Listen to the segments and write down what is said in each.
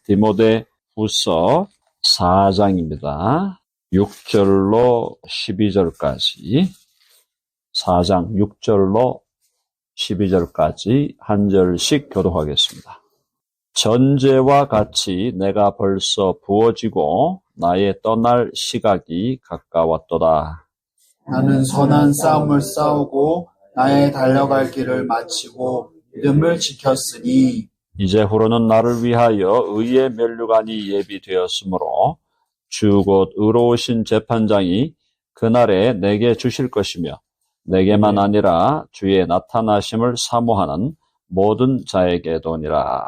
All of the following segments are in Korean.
디모데 후서 4장입니다. 6절로 12절까지 4장 6절로 12절까지 한 절씩 교독하겠습니다. 전제와 같이 내가 벌써 부어지고 나의 떠날 시각이 가까웠도다. 나는 선한 싸움을 싸우고 나의 달려갈 길을 마치고 믿음을 지켰으니 이제후로는 나를 위하여 의의 면류관이 예비되었으므로 주 곧 의로우신 재판장이 그날에 내게 주실 것이며 내게만 아니라 주의 나타나심을 사모하는 모든 자에게도니라.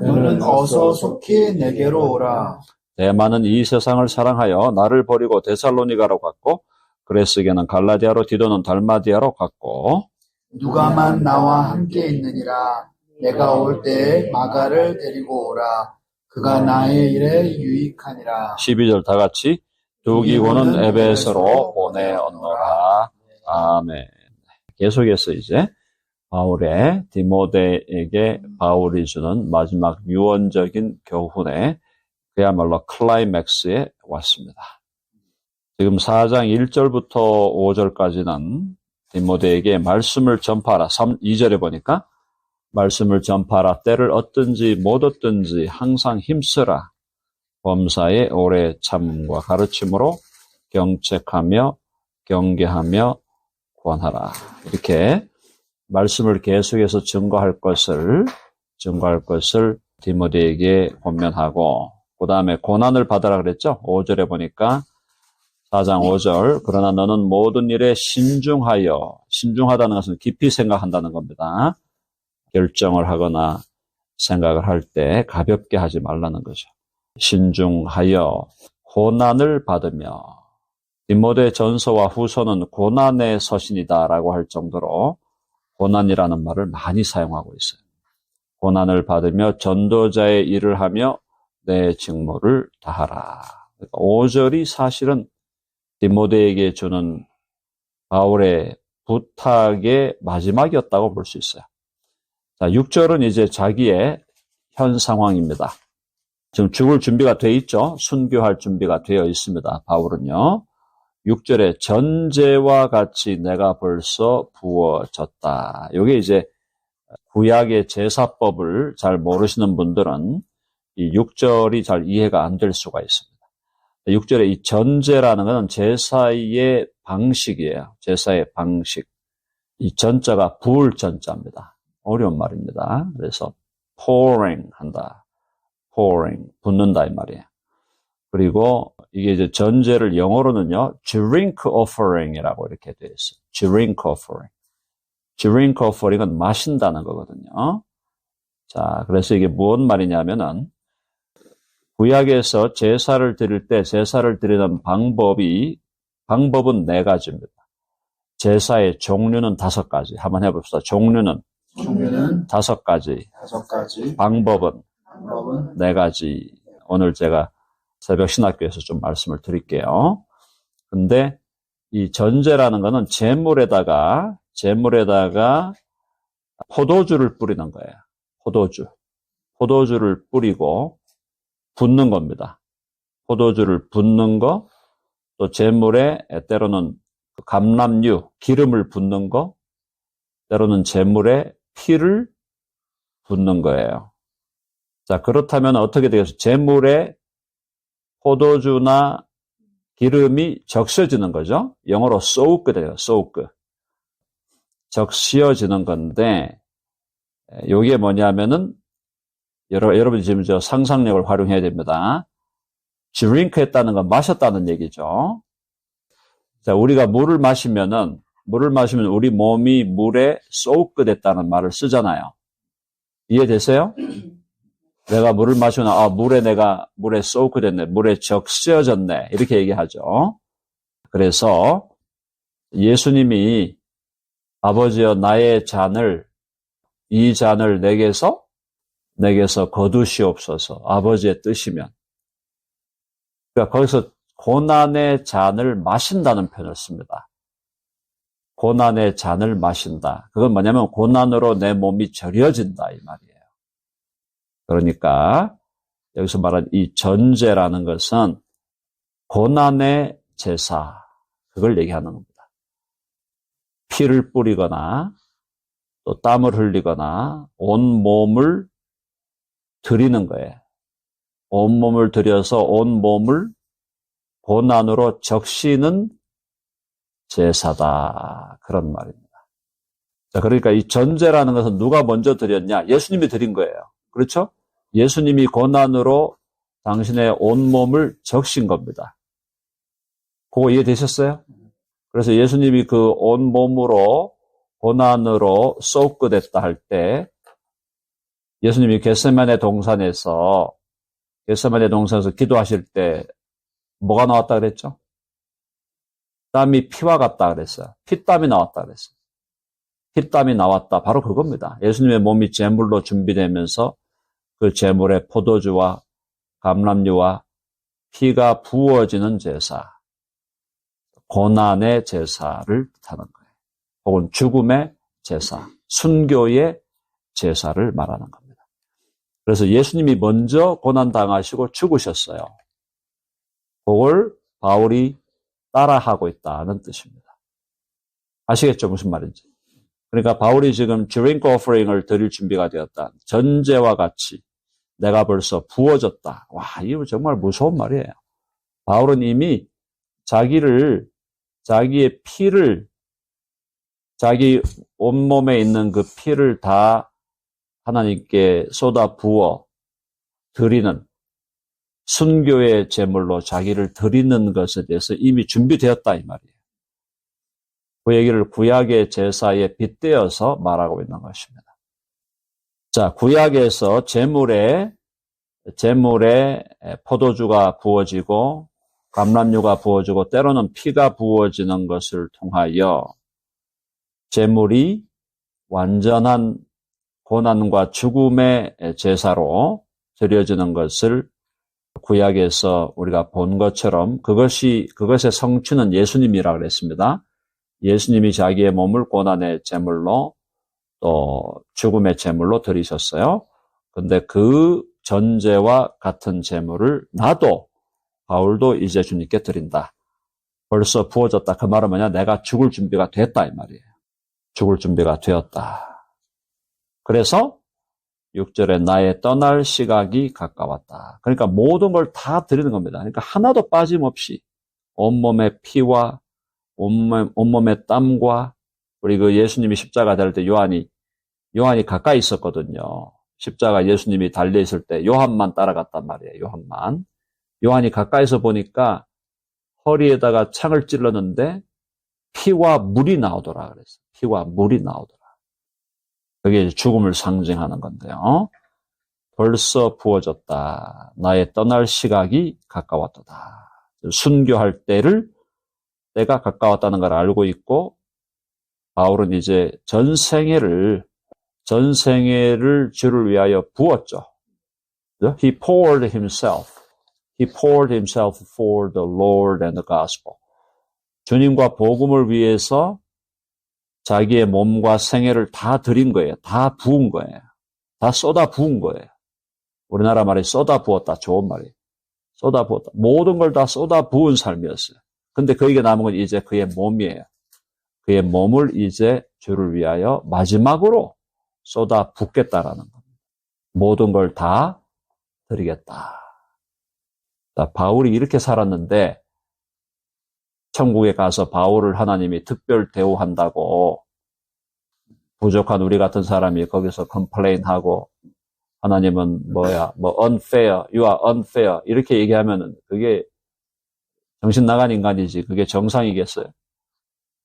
너는 어서 속히 내게로 오라. 데마는 이 세상을 사랑하여 나를 버리고 데살로니가로 갔고 그레스게는 갈라디아로 디도는 달마디아로 갔고 누가만 나와 함께 있느니라. 내가 올 때에 마가를 데리고 오라. 그가 나의 일에 유익하니라. 12절 다 같이 두기고는 에베소로 보내었노라. 아멘. 계속해서 이제 바울의 디모데에게 바울이 주는 마지막 유언적인 교훈에 그야말로 클라이맥스에 왔습니다. 지금 4장 1절부터 5절까지는 디모데에게 말씀을 전파하라. 2절에 보니까 말씀을 전파하라. 때를 얻든지 못 얻든지 항상 힘쓰라. 범사에 오래 참음과 가르침으로 경책하며 경계하며 권하라. 이렇게 말씀을 계속해서 증거할 것을 디모데에게 권면하고 그 다음에 고난을 받으라 그랬죠. 5절에 보니까 4장 5절 그러나 너는 모든 일에 신중하다는 것은 깊이 생각한다는 겁니다. 결정을 하거나 생각을 할 때 가볍게 하지 말라는 거죠. 신중하여 고난을 받으며 디모데 전서와 후서는 고난의 서신이다라고 할 정도로 고난이라는 말을 많이 사용하고 있어요. 고난을 받으며 전도자의 일을 하며 내 직무를 다하라. 5절이 사실은 디모데에게 주는 바울의 부탁의 마지막이었다고 볼 수 있어요. 자, 6절은 이제 자기의 현 상황입니다. 지금 죽을 준비가 돼 있죠. 순교할 준비가 되어 있습니다. 바울은요. 6절에 전제와 같이 내가 벌써 부어졌다. 이게 이제 구약의 제사법을 잘 모르시는 분들은 이 6절이 잘 이해가 안 될 수가 있습니다. 6절에 이 전제라는 것은 제사의 방식이에요. 제사의 방식. 이 전자가 부을 전자입니다. 어려운 말입니다. 그래서 pouring 한다. pouring, 붓는다 이 말이에요. 그리고 이게 이제 전제를 영어로는요, drink offering이라고 이렇게 되어 있어요. drink offering. drink offering은 마신다는 거거든요. 자, 그래서 이게 무슨 말이냐면은 구약에서 제사를 드릴 때 제사를 드리는 방법은 4가지입니다. 제사의 종류는 5가지. 한번 해봅시다. 종류는 5가지. 방법은 4가지. 오늘 제가 새벽 신학교에서 좀 말씀을 드릴게요. 근데 이 전제라는 거는 제물에다가 포도주를 뿌리는 거예요. 포도주를 뿌리고 붓는 겁니다. 포도주를 붓는 거, 또 제물에 때로는 감람류, 기름을 붓는 거, 때로는 제물에 피를 붓는 거예요. 자, 그렇다면 어떻게 되겠어요? 제물에 포도주나 기름이 적셔지는 거죠. 영어로 soak 돼요. soak. 적셔지는 건데 이게 뭐냐면은 여러분이 지금 저 상상력을 활용해야 됩니다. drink 했다는 건 마셨다는 얘기죠. 자, 우리가 물을 마시면 우리 몸이 물에 soak 됐다는 말을 쓰잖아요. 이해되세요? 내가 물을 마시면 물에 soak 됐네. 물에 적셔졌네. 이렇게 얘기하죠. 그래서 예수님이 아버지여 나의 이 잔을 내게서 거두시옵소서. 아버지의 뜻이면. 그러니까 거기서 고난의 잔을 마신다는 표현을 씁니다. 고난의 잔을 마신다. 그건 뭐냐면 고난으로 내 몸이 절여진다 이 말이에요. 그러니까 여기서 말한 이 전제라는 것은 고난의 제사, 그걸 얘기하는 겁니다. 피를 뿌리거나 또 땀을 흘리거나 온 몸을 드리는 거예요. 온 몸을 들여서 온 몸을 고난으로 적시는 제사다. 그런 말입니다. 자, 그러니까 이 전제라는 것은 누가 먼저 드렸냐? 예수님이 드린 거예요. 그렇죠? 예수님이 고난으로 당신의 온몸을 적신 겁니다. 그거 이해되셨어요? 그래서 예수님이 그 온몸으로 고난으로 쏟게 할 때 예수님이 겟세마네 동산에서 기도하실 때 뭐가 나왔다 그랬죠? 땀이 피와 같다 그랬어요. 피땀이 나왔다 그랬어요. 피땀이 나왔다. 바로 그겁니다. 예수님의 몸이 제물로 준비되면서 그 제물에 포도주와 감람류와 피가 부어지는 제사, 고난의 제사를 뜻하는 거예요. 혹은 죽음의 제사, 순교의 제사를 말하는 겁니다. 그래서 예수님이 먼저 고난당하시고 죽으셨어요. 그걸 바울이 따라하고 있다는 뜻입니다. 아시겠죠? 무슨 말인지. 그러니까 바울이 지금 드링크 오퍼링을 드릴 준비가 되었다. 전제와 같이 내가 벌써 부어졌다. 와, 이거 정말 무서운 말이에요. 바울은 이미 자기의 피를, 자기 온몸에 있는 그 피를 다 하나님께 쏟아 부어 드리는 순교의 제물로 자기를 드리는 것에 대해서 이미 준비되었다 이 말이에요. 그 얘기를 구약의 제사에 빗대어서 말하고 있는 것입니다. 자, 구약에서 제물에 포도주가 부어지고 감람류가 부어지고 때로는 피가 부어지는 것을 통하여 제물이 완전한 고난과 죽음의 제사로 드려지는 것을 구약에서 우리가 본 것처럼 그것의 성취는 예수님이라고 그랬습니다. 예수님이 자기의 몸을 고난의 제물로 또 죽음의 제물로 드리셨어요. 근데 그 전제와 같은 제물을 나도 바울도 이제 주님께 드린다. 벌써 부어졌다. 그 말은 뭐냐? 내가 죽을 준비가 됐다 이 말이에요. 죽을 준비가 되었다. 그래서 6절에 나의 떠날 시각이 가까웠다. 그러니까 모든 걸 다 드리는 겁니다. 그러니까 하나도 빠짐없이 온몸의 피와 온몸의 땀과 우리 그 예수님이 십자가 달릴 때 요한이 가까이 있었거든요. 십자가 예수님이 달려 있을 때 요한만 따라갔단 말이에요. 요한이 가까이서 보니까 허리에다가 창을 찔렀는데 피와 물이 나오더라 그랬어요. 피와 물이 나오더라. 그게 죽음을 상징하는 건데요. 벌써 부어졌다. 나의 떠날 시각이 가까웠도다. 순교할 때가 가까웠다는 걸 알고 있고 바울은 이제 전생애를 주를 위하여 부었죠. He poured himself for the Lord and the gospel. 주님과 복음을 위해서 자기의 몸과 생애를 다 드린 거예요. 다 부은 거예요. 다 쏟아 부은 거예요. 우리나라 말이 쏟아 부었다. 좋은 말이에요. 쏟아 부었다. 모든 걸 다 쏟아 부은 삶이었어요. 근데 그에게 남은 건 이제 그의 몸이에요. 그의 몸을 이제 주를 위하여 마지막으로 쏟아 붓겠다라는 겁니다. 모든 걸 다 드리겠다. 바울이 이렇게 살았는데 천국에 가서 바울을 하나님이 특별 대우한다고 부족한 우리 같은 사람이 거기서 컴플레인하고 하나님은 unfair, you are unfair 이렇게 얘기하면은 그게 정신 나간 인간이지 그게 정상이겠어요?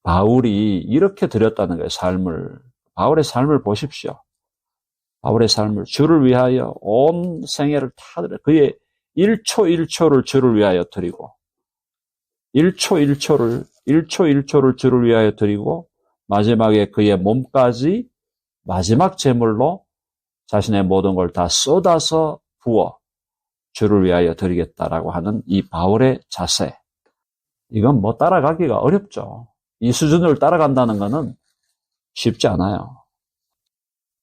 바울이 이렇게 드렸다는 거예요, 삶을. 바울의 삶을 보십시오. 바울의 삶을 주를 위하여 온 생애를 다 드려. 그의 1초 1초를 주를 위하여 드리고 1초 1초를 주를 위하여 드리고 마지막에 그의 몸까지 마지막 제물로 자신의 모든 걸 다 쏟아서 부어 주를 위하여 드리겠다라고 하는 이 바울의 자세. 이건 따라가기가 어렵죠. 이 수준을 따라간다는 것은 쉽지 않아요.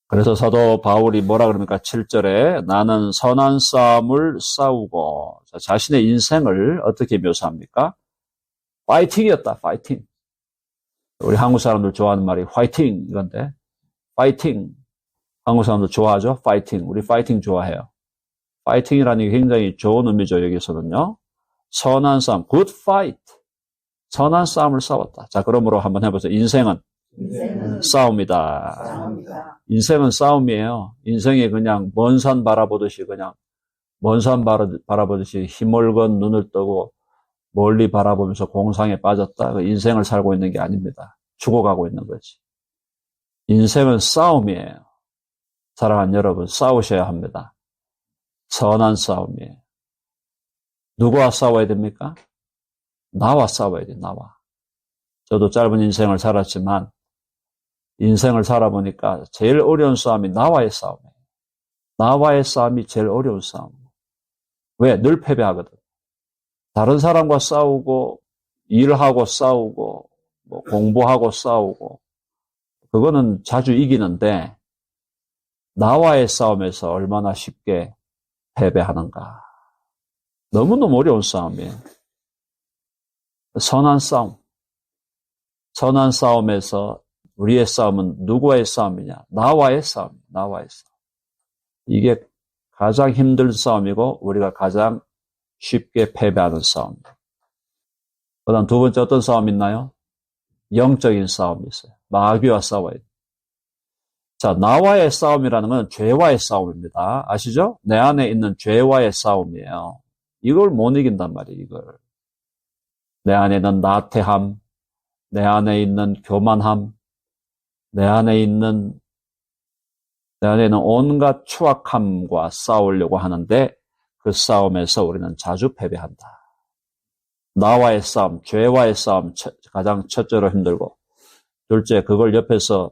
그래서 사도 바울이 뭐라 그럽니까? 7절에 나는 선한 싸움을 싸우고 자신의 인생을 어떻게 묘사합니까? 파이팅이었다. 파이팅. 우리 한국 사람들 좋아하는 말이 화이팅 이건데 파이팅. 한국 사람들 좋아하죠? 파이팅. 우리 파이팅 좋아해요. 파이팅이라는 게 굉장히 좋은 의미죠. 여기서는요. 선한 싸움, good fight. 선한 싸움을 싸웠다. 자, 그러므로 한번 해보세요. 인생은 싸움이다. 사랑합니다. 인생은 싸움이에요. 인생이 그냥 먼 산 바라보듯이 그냥 먼 산 바라보듯이 힘을건 눈을 뜨고 멀리 바라보면서 공상에 빠졌다. 그 인생을 살고 있는 게 아닙니다. 죽어가고 있는 거지. 인생은 싸움이에요. 사랑하는 여러분, 싸우셔야 합니다. 선한 싸움이에요. 누구와 싸워야 됩니까? 나와 싸워야 돼, 나와. 저도 짧은 인생을 살았지만 인생을 살아보니까 제일 어려운 싸움이 나와의 싸움이에요. 나와의 싸움이 제일 어려운 싸움이에요. 왜? 늘 패배하거든. 다른 사람과 싸우고 일하고 싸우고 뭐 공부하고 싸우고 그거는 자주 이기는데 나와의 싸움에서 얼마나 쉽게 패배하는가. 너무너무 어려운 싸움이에요. 선한 싸움. 선한 싸움에서 우리의 싸움은 누구와의 싸움이냐? 나와의 싸움. 나와의 싸움. 이게 가장 힘든 싸움이고 우리가 가장 쉽게 패배하는 싸움입니다. 그다음 두 번째 어떤 싸움이 있나요? 영적인 싸움이 있어요. 마귀와 싸워야 돼요. 자, 나와의 싸움이라는 건 죄와의 싸움입니다. 아시죠? 내 안에 있는 죄와의 싸움이에요. 이걸 못 이긴단 말이에요, 이걸. 내 안에 있는 나태함, 내 안에 있는 교만함, 내 안에 있는 온갖 추악함과 싸우려고 하는데 그 싸움에서 우리는 자주 패배한다. 나와의 싸움, 죄와의 싸움 가장 첫째로 힘들고 둘째 그걸 옆에서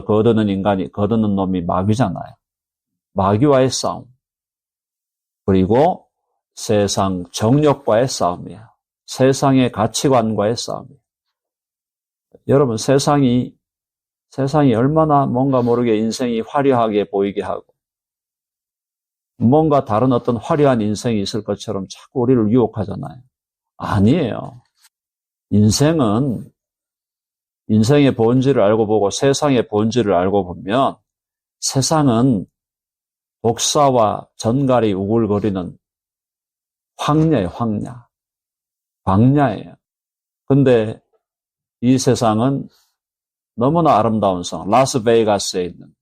거드는 놈이 마귀잖아요. 마귀와의 싸움. 그리고 세상 정욕과의 싸움이에요. 세상의 가치관과의 싸움이에요. 여러분 세상이 얼마나 뭔가 모르게 인생이 화려하게 보이게 하고 뭔가 다른 어떤 화려한 인생이 있을 것처럼 자꾸 우리를 유혹하잖아요. 아니에요. 인생은 인생의 본질을 알고 보고 세상의 본질을 알고 보면 세상은 독사와 전갈이 우글거리는 황야예요, 황야. 광야예요. 근데 이 세상은 너무나 아름다운 성, 라스베이거스에 있는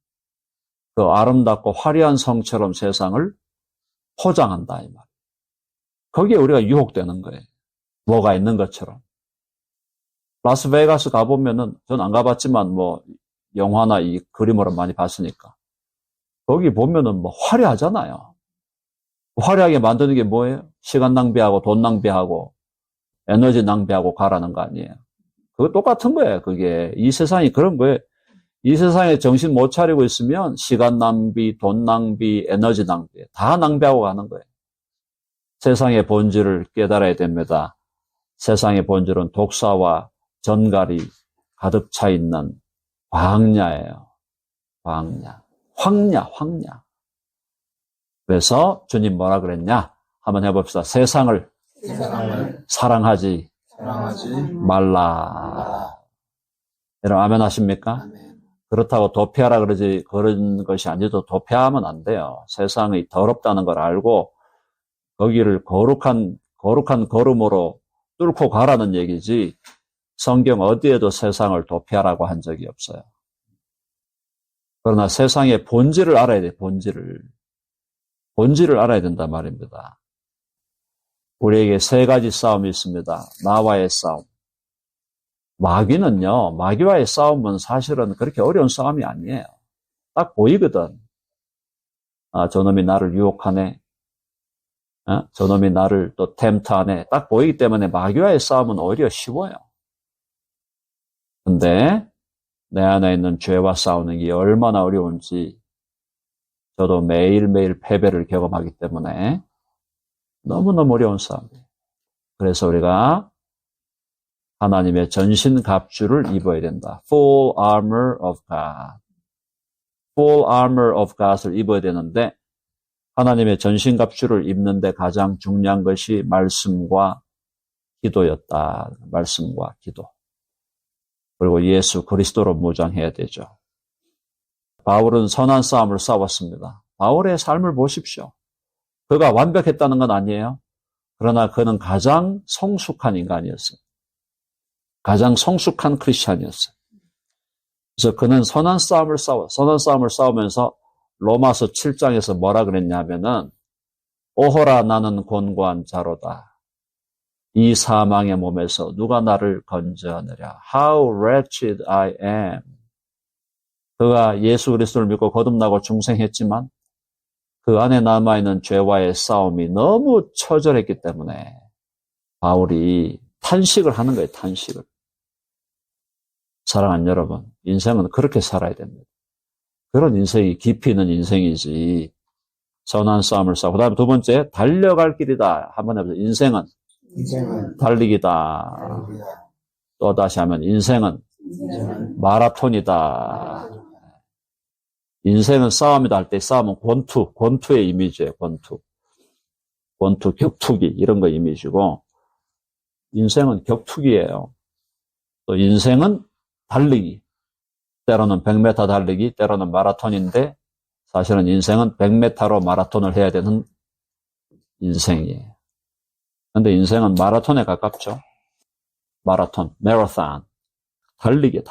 그 아름답고 화려한 성처럼 세상을 포장한다, 이 말. 거기에 우리가 유혹되는 거예요. 뭐가 있는 것처럼. 라스베이거스 가보면은, 전 안 가봤지만 뭐, 영화나 이 그림으로 많이 봤으니까. 거기 보면은 뭐 화려하잖아요. 화려하게 만드는 게 뭐예요? 시간 낭비하고 돈 낭비하고 에너지 낭비하고 가라는 거 아니에요. 그거 똑같은 거예요, 그게. 이 세상이 그런 거예요. 이 세상에 정신 못 차리고 있으면 시간 낭비, 돈 낭비, 에너지 낭비 다 낭비하고 가는 거예요. 세상의 본질을 깨달아야 됩니다. 세상의 본질은 독사와 전갈이 가득 차 있는 광야예요. 광야. 황야. 그래서 주님 뭐라 그랬냐? 한번 해봅시다. 세상을 사랑하지 말라. 여러분 아멘 하십니까? 아멘. 그렇다고 도피하라 그런 것이 아니죠. 도피하면 안 돼요. 세상이 더럽다는 걸 알고 거기를 거룩한 걸음으로 뚫고 가라는 얘기지 성경 어디에도 세상을 도피하라고 한 적이 없어요. 그러나 세상의 본질을 알아야 돼, 본질을 알아야 된단 말입니다. 우리에게 세 가지 싸움이 있습니다. 나와의 싸움. 마귀와의 싸움은 사실은 그렇게 어려운 싸움이 아니에요. 딱 보이거든. 아, 저놈이 나를 유혹하네. 저놈이 나를 또 템트하네. 딱 보이기 때문에 마귀와의 싸움은 오히려 쉬워요. 근데 내 안에 있는 죄와 싸우는 게 얼마나 어려운지 저도 매일매일 패배를 경험하기 때문에 너무너무 어려운 싸움이에요. 그래서 우리가 하나님의 전신갑주를 입어야 된다. Full armor of God. Full armor of God을 입어야 되는데 하나님의 전신갑주를 입는데 가장 중요한 것이 말씀과 기도였다. 말씀과 기도. 그리고 예수 그리스도로 무장해야 되죠. 바울은 선한 싸움을 싸웠습니다. 바울의 삶을 보십시오. 그가 완벽했다는 건 아니에요. 그러나 그는 가장 성숙한 인간이었어요. 가장 성숙한 크리스찬이었어요. 그래서 그는 선한 싸움을 싸우면서 로마서 7장에서 뭐라 그랬냐면은 오호라 나는 곤고한 자로다. 이 사망의 몸에서 누가 나를 건져내랴. How wretched I am. 그가 예수 그리스도를 믿고 거듭나고 중생했지만 그 안에 남아있는 죄와의 싸움이 너무 처절했기 때문에 바울이 탄식을 하는 거예요. 탄식을. 사랑하는 여러분, 인생은 그렇게 살아야 됩니다. 그런 인생이 깊이 있는 인생이지. 선한 싸움을 싸우고. 그 다음에 두 번째, 달려갈 길이다. 한번 해보세요. 인생은 달리기다. 또 다시 하면 인생은 마라톤이다. 인생은 싸움이다 할 때 싸움은 권투의 이미지예요. 권투, 격투기 이런 거 이미지고 인생은 격투기예요. 또 인생은 달리기. 때로는 100m 달리기, 때로는 마라톤인데 사실은 인생은 100m로 마라톤을 해야 되는 인생이에요. 그런데 인생은 마라톤에 가깝죠. 마라톤. 달리기.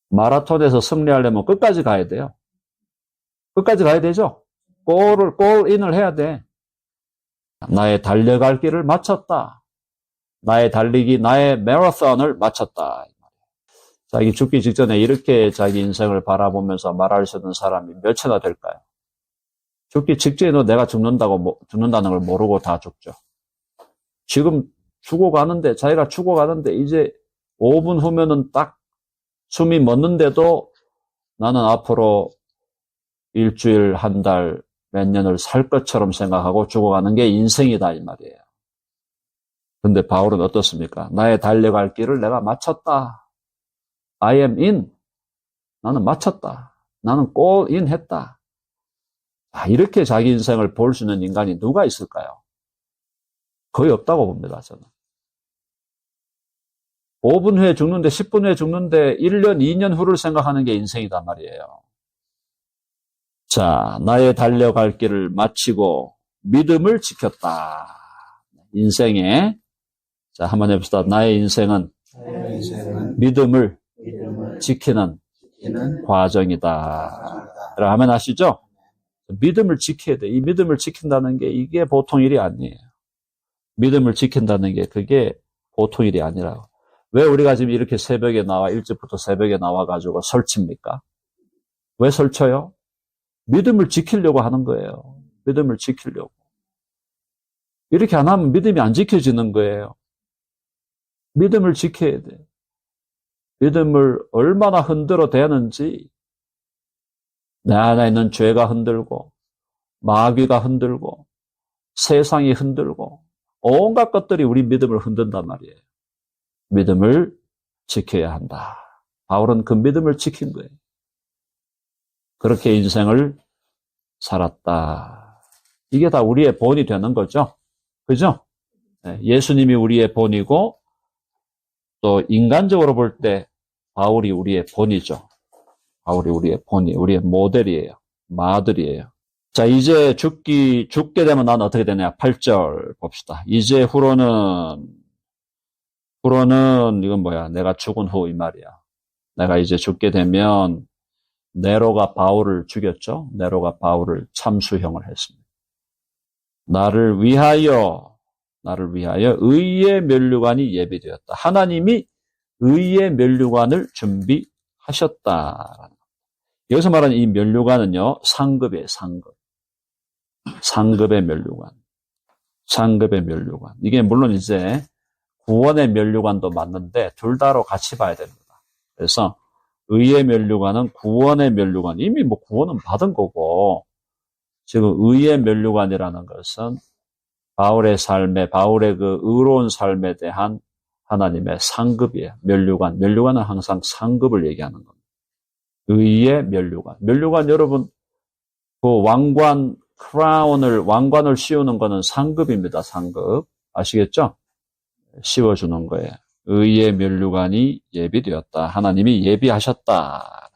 마라톤에서 승리하려면 끝까지 가야 돼요. 끝까지 가야 되죠. 골인을 해야 돼. 나의 달려갈 길을 마쳤다. 나의 달리기, 나의 마라톤을 마쳤다. 자기 죽기 직전에 이렇게 자기 인생을 바라보면서 말할 수 있는 사람이 몇이나 될까요? 죽기 직전에도 내가 죽는다는 걸 모르고 다 죽죠. 지금 자기가 죽어가는데 이제 5분 후면은 딱 숨이 멎는데도 나는 앞으로 일주일, 한 달, 몇 년을 살 것처럼 생각하고 죽어가는 게 인생이다 이 말이에요. 근데 바울은 어떻습니까? 나의 달려갈 길을 내가 마쳤다. I am in. 나는 마쳤다. 나는 all in 했다. 이렇게 자기 인생을 볼 수 있는 인간이 누가 있을까요? 거의 없다고 봅니다, 저는. 5분 후에 죽는데, 10분 후에 죽는데, 1년, 2년 후를 생각하는 게 인생이단 말이에요. 자, 나의 달려갈 길을 마치고 믿음을 지켰다. 인생에, 자, 한번 해봅시다. 나의 인생은 믿음을 지키는 과정이다. 여러분, 아멘 하시죠? 믿음을 지켜야 돼. 이 믿음을 지킨다는 게 이게 보통 일이 아니에요. 믿음을 지킨다는 게 그게 보통 일이 아니라고. 왜 우리가 지금 이렇게 일찍부터 새벽에 나와가지고 설칩니까? 왜 설쳐요? 믿음을 지키려고 하는 거예요. 믿음을 지키려고. 이렇게 안 하면 믿음이 안 지켜지는 거예요. 믿음을 지켜야 돼. 믿음을 얼마나 흔들어 대는지 내 안에 있는 죄가 흔들고 마귀가 흔들고 세상이 흔들고 온갖 것들이 우리 믿음을 흔든단 말이에요. 믿음을 지켜야 한다. 바울은 그 믿음을 지킨 거예요. 그렇게 인생을 살았다. 이게 다 우리의 본이 되는 거죠. 그죠? 예수님이 우리의 본이고 또 인간적으로 볼 때 바울이 우리의 본이죠. 바울이 우리의 본이, 우리의 모델이에요. 마들이에요. 자, 이제 죽게 되면 나는 어떻게 되냐? 8절 봅시다. 이제 후로는 이건 뭐야? 내가 죽은 후 이 말이야. 내가 이제 죽게 되면 네로가 바울을 죽였죠. 네로가 바울을 참수형을 했습니다. 나를 위하여 의의 면류관이 예비되었다. 하나님이 의의 면류관을 준비하셨다. 여기서 말하는 이 면류관은요, 상급이에요, 상급. 상급의 면류관. 상급의 면류관. 이게 물론 이제 구원의 면류관도 맞는데 둘 다로 같이 봐야 됩니다. 그래서 의의 면류관은 구원의 면류관. 이미 뭐 구원은 받은 거고 지금 의의 면류관이라는 것은 바울의 그 의로운 삶에 대한 하나님의 상급이에요. 면류관. 면류관은 항상 상급을 얘기하는 겁니다. 의의 면류관. 면류관 여러분, 그 왕관, 왕관을 씌우는 거는 상급입니다. 상급. 아시겠죠? 씌워주는 거예요. 의의 면류관이 예비되었다. 하나님이 예비하셨다.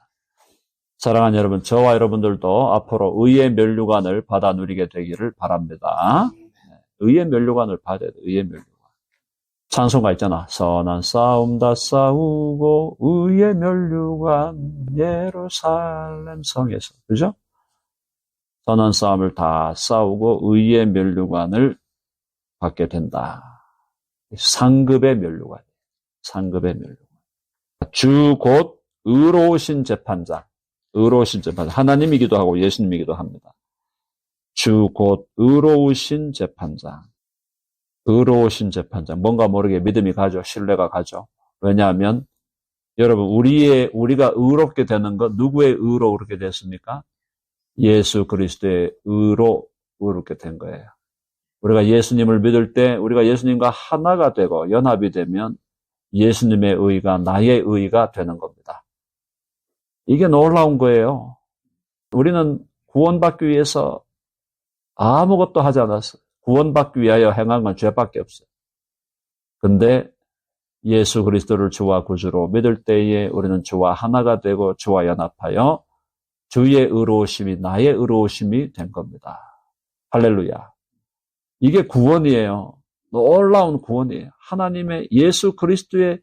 사랑하는 여러분, 저와 여러분들도 앞으로 의의 면류관을 받아 누리게 되기를 바랍니다. 의의 면류관을 받아야 돼요. 의의 면류관. 찬송가 있잖아. 선한 싸움 다 싸우고 의의 면류관 예루살렘 성에서. 그죠? 선한 싸움을 다 싸우고 의의 면류관을 받게 된다. 상급의 면류관. 상급의 면류관. 주 곧 의로우신 재판장. 의로우신 재판장. 하나님이기도 하고 예수님이기도 합니다. 주 곧 의로우신 재판장. 의로우신 재판장. 뭔가 모르게 믿음이 가죠. 신뢰가 가죠. 왜냐하면 여러분 우리가 의롭게 되는 것 누구의 의로 그렇게 됐습니까? 예수 그리스도의 의로 의롭게 된 거예요. 우리가 예수님을 믿을 때 우리가 예수님과 하나가 되고 연합이 되면 예수님의 의가 나의 의가 되는 겁니다. 이게 놀라운 거예요. 우리는 구원받기 위해서 아무것도 하지 않았어요. 구원받기 위하여 행한 건 죄밖에 없어요. 근데 예수 그리스도를 주와 구주로 믿을 때에 우리는 주와 하나가 되고 주와 연합하여 주의 의로우심이 나의 의로우심이 된 겁니다. 할렐루야. 이게 구원이에요. 놀라운 구원이에요. 하나님의 예수 그리스도의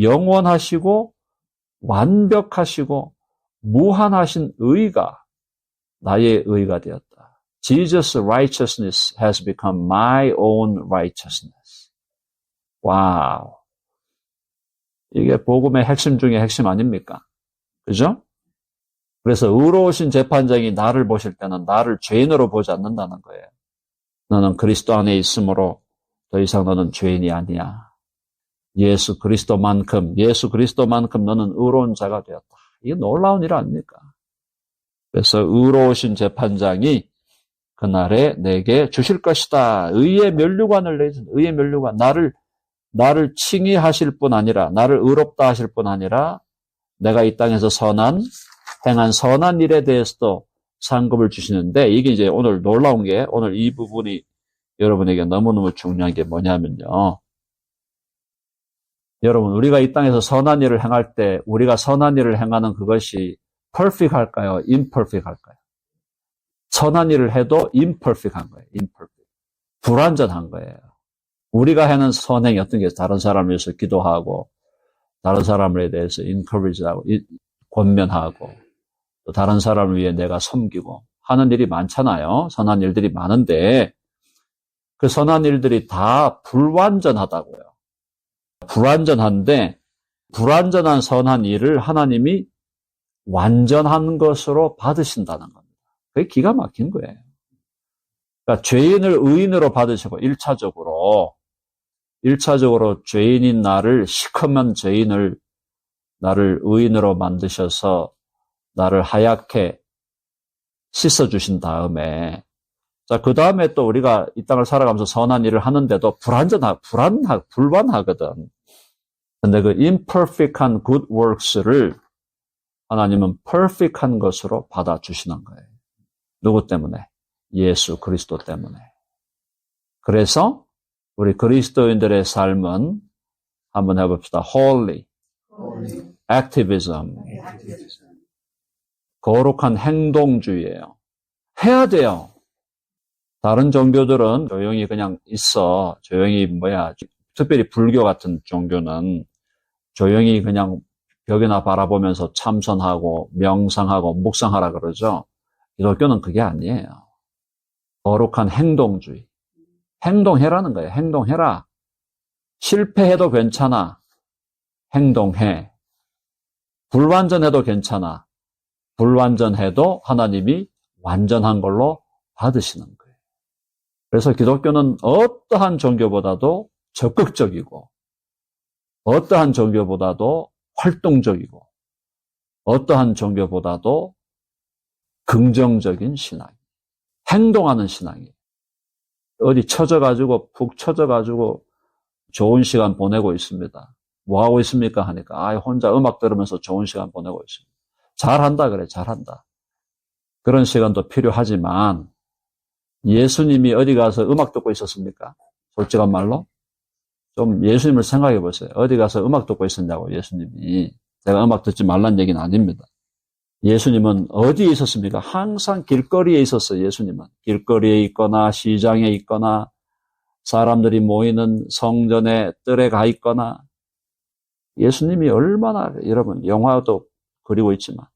영원하시고 완벽하시고 무한하신 의가 나의 의가 되었다. Jesus' righteousness has become my own righteousness. 와우. 이게 복음의 핵심 중에 핵심 아닙니까? 그죠? 그래서 의로우신 재판장이 나를 보실 때는 나를 죄인으로 보지 않는다는 거예요. 너는 그리스도 안에 있으므로 더 이상 너는 죄인이 아니야. 예수 그리스도만큼 너는 의로운 자가 되었다. 이게 놀라운 일 아닙니까? 그래서 의로우신 재판장이 그날에 내게 주실 것이다. 의의 면류관을 내준 의의 면류관. 나를 칭의하실 뿐 아니라 나를 의롭다 하실 뿐 아니라 내가 이 땅에서 행한 선한 일에 대해서도 상급을 주시는데 이게 이제 오늘 놀라운 게 오늘 이 부분이 여러분에게 너무너무 중요한 게 뭐냐면요. 여러분 우리가 이 땅에서 선한 일을 행할 때 우리가 선한 일을 행하는 그것이 perfect 할까요? imperfect 할까요? 선한 일을 해도 imperfect한 거예요. imperfect. 불완전한 거예요. 우리가 하는 선행이 어떤 게 다른 사람을 위해서 기도하고 다른 사람에 대해서 encourage하고 권면하고 또 다른 사람을 위해 내가 섬기고 하는 일이 많잖아요. 선한 일들이 많은데 그 선한 일들이 다 불완전하다고요. 불완전한데 불완전한 선한 일을 하나님이 완전한 것으로 받으신다는 겁니다. 그게 기가 막힌 거예요. 그러니까 죄인을 의인으로 받으시고 1차적으로 죄인인 나를 시커먼 죄인을 나를 의인으로 만드셔서 나를 하얗게 씻어주신 다음에 자, 그 다음에 또 우리가 이 땅을 살아가면서 선한 일을 하는데도 불완하거든. 근데 그 imperfect한 good works를 하나님은 perfect한 것으로 받아주시는 거예요. 누구 때문에? 예수 그리스도 때문에. 그래서 우리 그리스도인들의 삶은 한번 해봅시다. Holy, activism, 거룩한 행동주의예요. 해야 돼요. 다른 종교들은 조용히 그냥 있어. 조용히 특별히 불교 같은 종교는 조용히 그냥 벽이나 바라보면서 참선하고 명상하고 묵상하라 그러죠. 기독교는 그게 아니에요. 거룩한 행동주의. 행동해라는 거예요. 행동해라. 실패해도 괜찮아. 행동해. 불완전해도 괜찮아. 불완전해도 하나님이 완전한 걸로 받으시는 거예요. 그래서 기독교는 어떠한 종교보다도 적극적이고 어떠한 종교보다도 활동적이고 어떠한 종교보다도 긍정적인 신앙, 행동하는 신앙이에요. 어디 푹 처져가지고 좋은 시간 보내고 있습니다. 뭐 하고 있습니까? 하니까 혼자 음악 들으면서 좋은 시간 보내고 있습니다. 잘한다 그래, 잘한다. 그런 시간도 필요하지만 예수님이 어디 가서 음악 듣고 있었습니까? 솔직한 말로 좀 예수님을 생각해 보세요. 어디 가서 음악 듣고 있었냐고, 예수님이. 제가 음악 듣지 말란 얘기는 아닙니다. 예수님은 어디에 있었습니까? 항상 길거리에 있었어요, 예수님은. 길거리에 있거나 시장에 있거나 사람들이 모이는 성전의 뜰에 가 있거나. 예수님이 얼마나, 여러분, 영화도 그리고 있지만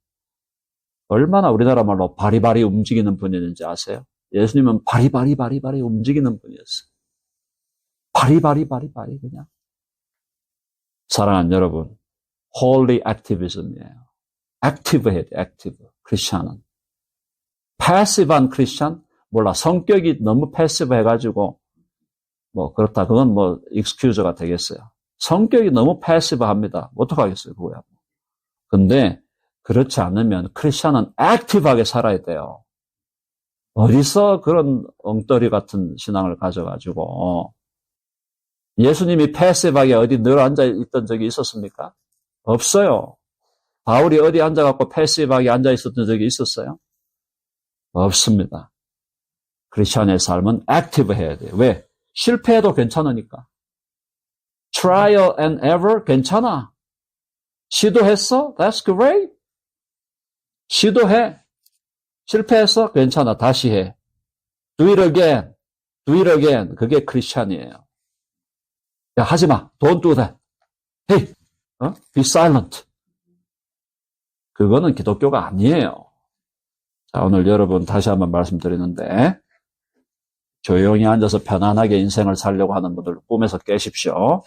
얼마나 우리나라 말로 바리바리 움직이는 분이었는지 아세요? 예수님은 바리바리 움직이는 분이었어요. 바리바리 그냥. 사랑하는 여러분, holy activism이에요. 액티브 해야 돼, 액티브. 크리스찬은. 패시브한 크리스찬? 몰라. 성격이 너무 패시브 해가지고, 그렇다. 그건 익스큐즈가 되겠어요. 성격이 너무 패시브 합니다. 어떡하겠어요, 그거야. 근데, 그렇지 않으면 크리스찬은 액티브하게 살아야 돼요. 어디서 그런 엉터리 같은 신앙을 가져가지고, 예수님이 패시브하게 어디 늘 앉아있던 적이 있었습니까? 없어요. 바울이 어디 앉아갖고 패시브하게 앉아있었던 적이 있었어요? 없습니다. 크리스찬의 삶은 액티브 해야 돼요. 왜? 실패해도 괜찮으니까. Trial and error 괜찮아. 시도했어? That's great. 시도해. 실패했어? 괜찮아. 다시 해. Do it again. Do it again. 그게 크리스찬이에요. 야, 하지 마. Don't do that. Hey, be silent. 그거는 기독교가 아니에요. 자, 오늘 여러분 다시 한번 말씀드리는데 조용히 앉아서 편안하게 인생을 살려고 하는 분들 꿈에서 깨십시오.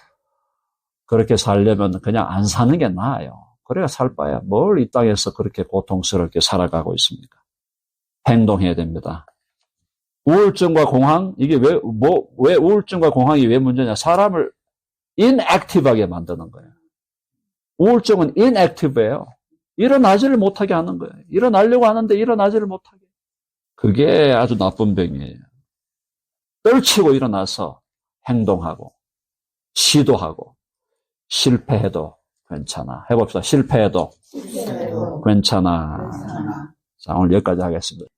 그렇게 살려면 그냥 안 사는 게 나아요. 그래야 살 바야 뭘 이 땅에서 그렇게 고통스럽게 살아가고 있습니까? 행동해야 됩니다. 우울증과 공황, 이게 왜 우울증과 공황이 왜 문제냐? 사람을 inactive하게 만드는 거예요. 우울증은 inactive예요. 일어나지를 못하게 하는 거예요. 일어나려고 하는데 일어나지를 못하게. 그게 아주 나쁜 병이에요. 떨치고 일어나서 행동하고 시도하고 실패해도 괜찮아. 해봅시다. 실패해도 괜찮아. 자, 오늘 여기까지 하겠습니다.